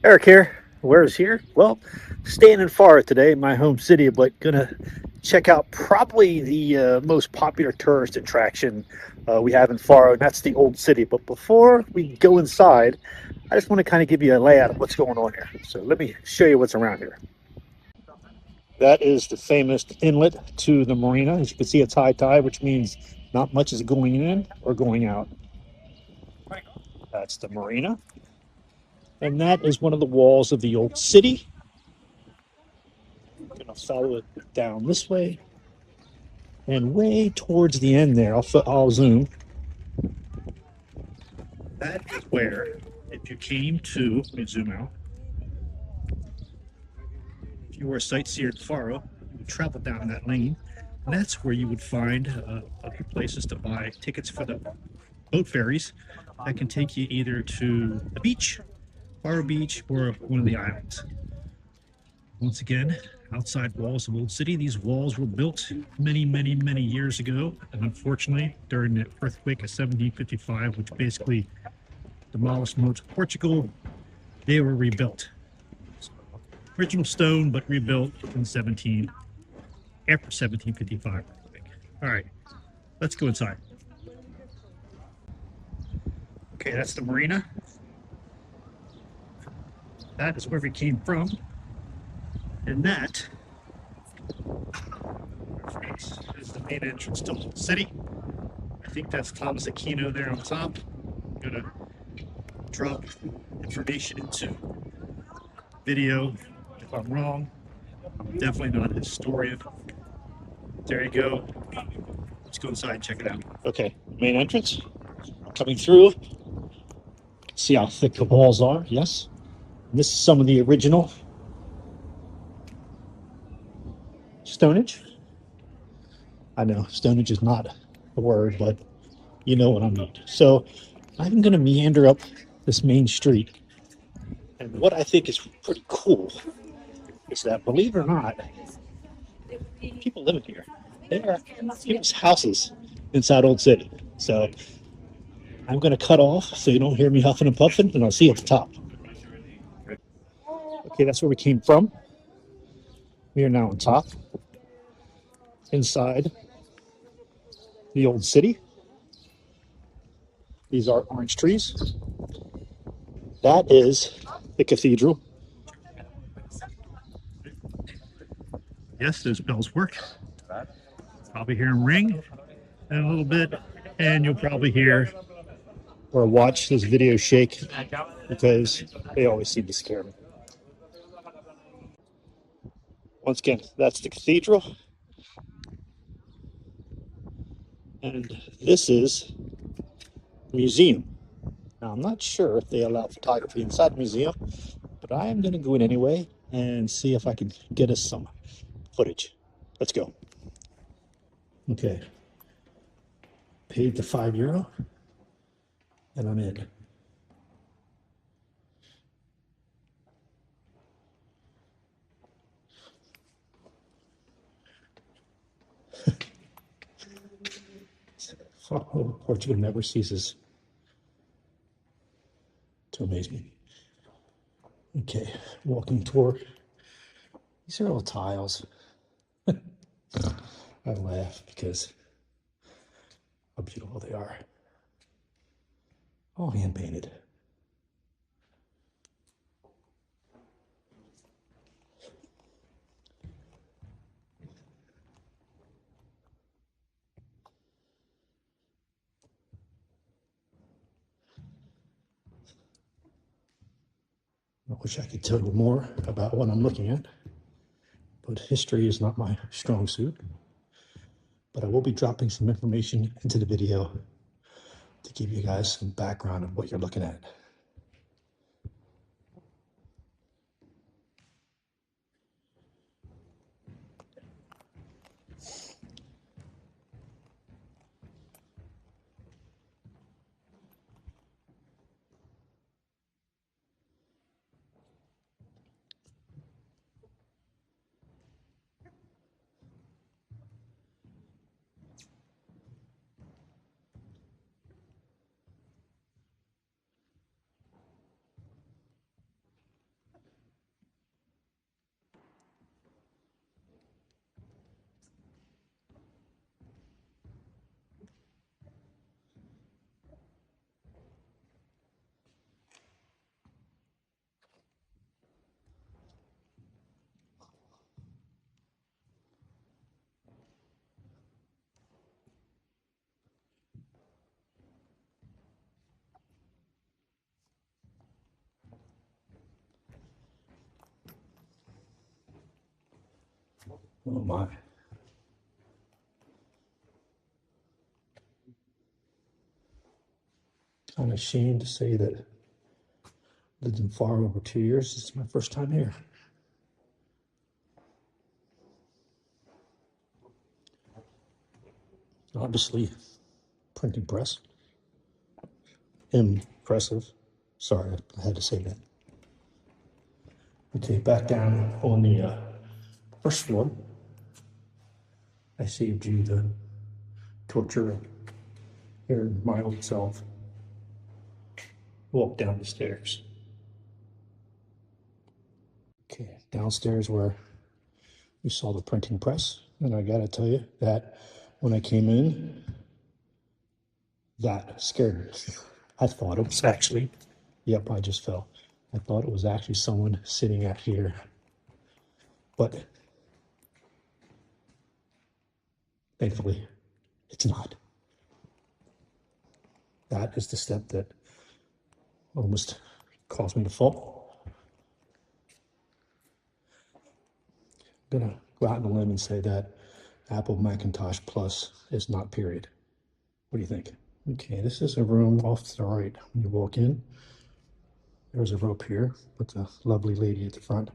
Eric here. Where's here? Well, staying in Faro today, my home city, but gonna check out probably the most popular tourist attraction we have in Faro, and that's the Old City. But before we go inside, I just want to kind of give you a layout of what's going on here. So let me show you what's around here. That is the famous inlet to the marina. As you can see, it's high tide, which means not much is going in or going out. That's the marina. And that is one of the walls of the Old City. I'm gonna follow it down this way and way towards the end there. I'll zoom. That is where, if you came to, let me zoom out. If you were a sightseer in Faro, you would travel down that lane, and that's where you would find other places to buy tickets for the boat ferries that can take you either to the beach, Faro Beach, or one of the islands. Once again, outside walls of Old City. These walls were built many, many, many years ago. And unfortunately, during the earthquake of 1755, which basically demolished most of Portugal, they were rebuilt. So, original stone, but rebuilt in after 1755. All right, let's go inside. Okay, that's the marina. That is where we came from. And that is the main entrance to Old City. I think that's Thomas Aquino there on top. I'm gonna drop information into video if I'm wrong. I'm definitely not a historian. There you go. Let's go inside and check it out. Okay, main entrance. Coming through. See how thick the walls are. Yes. And this is some of the original stonage. I know stonage is not a word, but you know what I mean. So I'm going to meander up this main street. And what I think is pretty cool is that, believe it or not, people living here. There are people's houses inside Old City. So I'm going to cut off so you don't hear me huffing and puffing, and I'll see you at the top. Okay, that's where we came from. We are now on top, inside the Old City. These are orange trees. That is the cathedral. Yes, those bells work. Probably hear them ring in a little bit, and you'll probably hear or watch this video shake because they always seem to scare me. Once again, that's the cathedral, and this is the museum. Now, I'm not sure if they allow photography inside the museum, but I am going to go in anyway and see if I can get us some footage. Let's go. Okay, paid the €5, and I'm in. Oh, Portugal never ceases to amaze me. Okay, walking tour. These are all tiles. I laugh because how beautiful they are. All hand painted. I wish I could tell you more about what I'm looking at, but history is not my strong suit. But I will be dropping some information into the video to give you guys some background of what you're looking at. Oh my. Kind of ashamed to say that I lived in Faro over 2 years. This is my first time here. Obviously, printing press. Impressive. Sorry, I had to say that. Okay, back down on the first floor. I saved you the torture of hearing my old self walk down the stairs. Okay, downstairs where we saw the printing press. And I gotta tell you that when I came in, that scared me. I thought it was actually, yep, I just fell. I thought it was actually someone sitting out here. But thankfully, it's not. That is the step that almost caused me to fall. I'm gonna go out on a limb and say that Apple Macintosh Plus is not period. What do you think? Okay, this is a room off to the right. When you walk in, there's a rope here with the lovely lady at the front.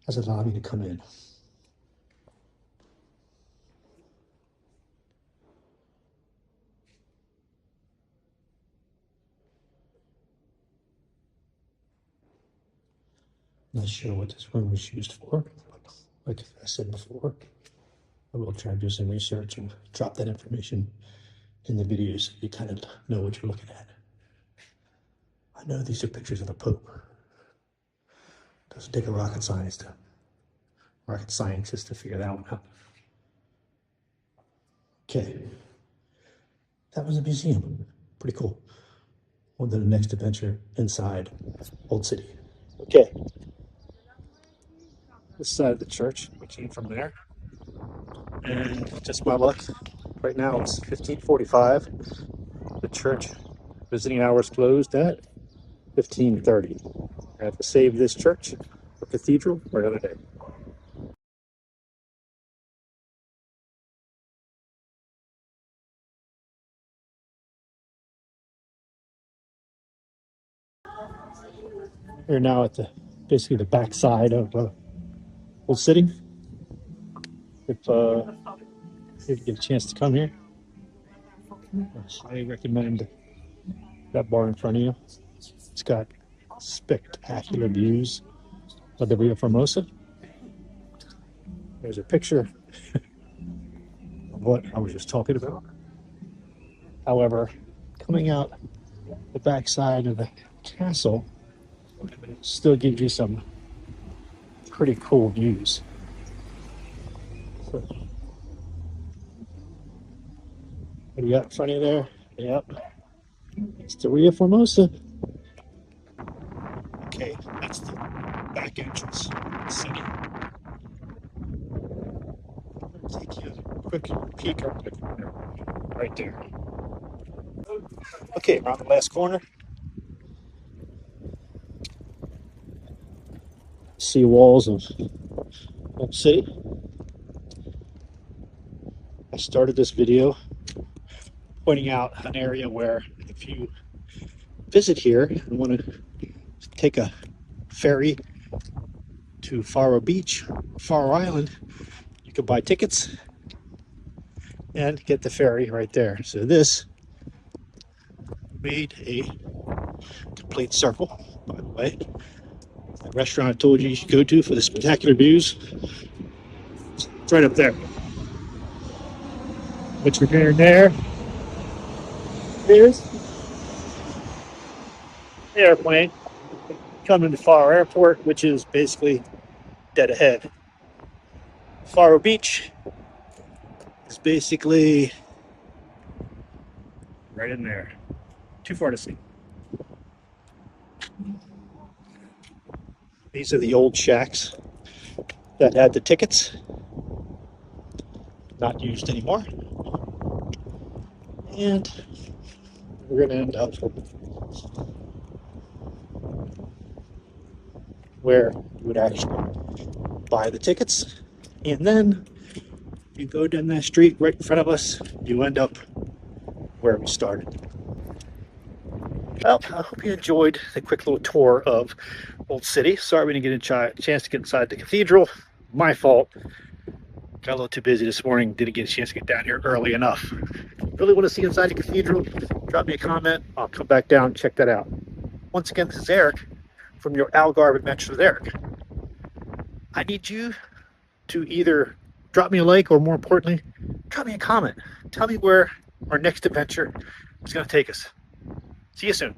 Has allowed me to come in. Not sure what this room was used for, but like I said before, I will try to do some research and drop that information in the video so you kind of know what you're looking at. I know these are pictures of the Pope. Doesn't take a rocket scientist to figure that one out. Okay, that was a museum. Pretty cool. On to the next adventure inside Old City. Okay, this side of the church, we came from there. And just my luck, right now it's 15:45. The church visiting hours closed at 15:30. I have to save this church or cathedral for another day. We're now at basically the back side of Old City. If you get a chance to come here, I highly recommend that bar in front of you. It's got spectacular views of the Ria Formosa. There's a picture of what I was just talking about. However, coming out the back side of the castle still gives you some pretty cool views. So, what do you got in front of you there? Yep. It's the Ria Formosa. Okay, that's the back entrance of the city. I'll take you a quick peek up the corner right there. Okay, around the last corner. See walls of Old City. I started this video pointing out an area where if you visit here and want to take a ferry to Faro Beach, Faro Island, you can buy tickets and get the ferry right there. So this made a complete circle, by the way. The restaurant I told you should go to for the spectacular views, it's right up there. What you're hearing there is the airplane coming to Faro Airport, which is basically dead ahead. Faro Beach is basically right in there. Too far to see. These are the old shacks that had the tickets. Not used anymore. And we're going to end up where you would actually buy the tickets and then You go down that street right in front of us, you end up where we started. Well, I hope you enjoyed the quick little tour of Old City. Sorry we didn't get a chance to get inside the cathedral. My fault. Got a little too busy this morning. Didn't get a chance to get down here early enough. If you really want to see inside the cathedral, drop me a comment. I'll come back down and check that out. Once again, this is Eric from your Algarve Adventures with Eric. I need you to either drop me a like or, more importantly, drop me a comment. Tell me where our next adventure is going to take us. See you soon.